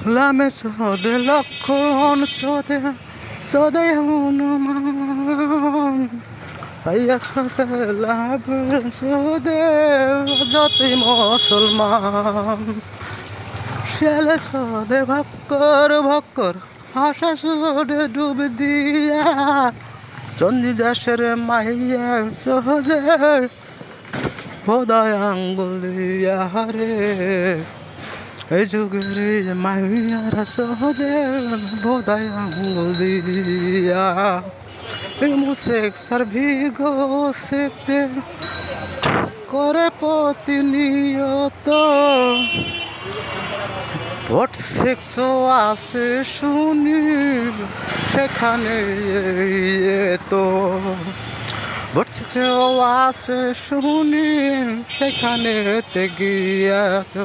লামে সদে লক্ষণ সদে হনুমান আইয়া সদে লাভ সদে যতই মুসলমান শেলে সদে ভক্কর আশা সদে ডুব দিয়া চন্দি দাসের মাইয়া সদে খোদায় আঙ্গুল দিয়া রে এই যুগের মাইয়ারা সহদে খোদায় আঙ্গুল দিয়া মুসেক সার্ভিগো সেপে করে প্রতিনিয়ত ভোট সেক্স আসে শুনি সেখানে তো ভোট সেক্স আসে শুনি সেখানে গিয়া তো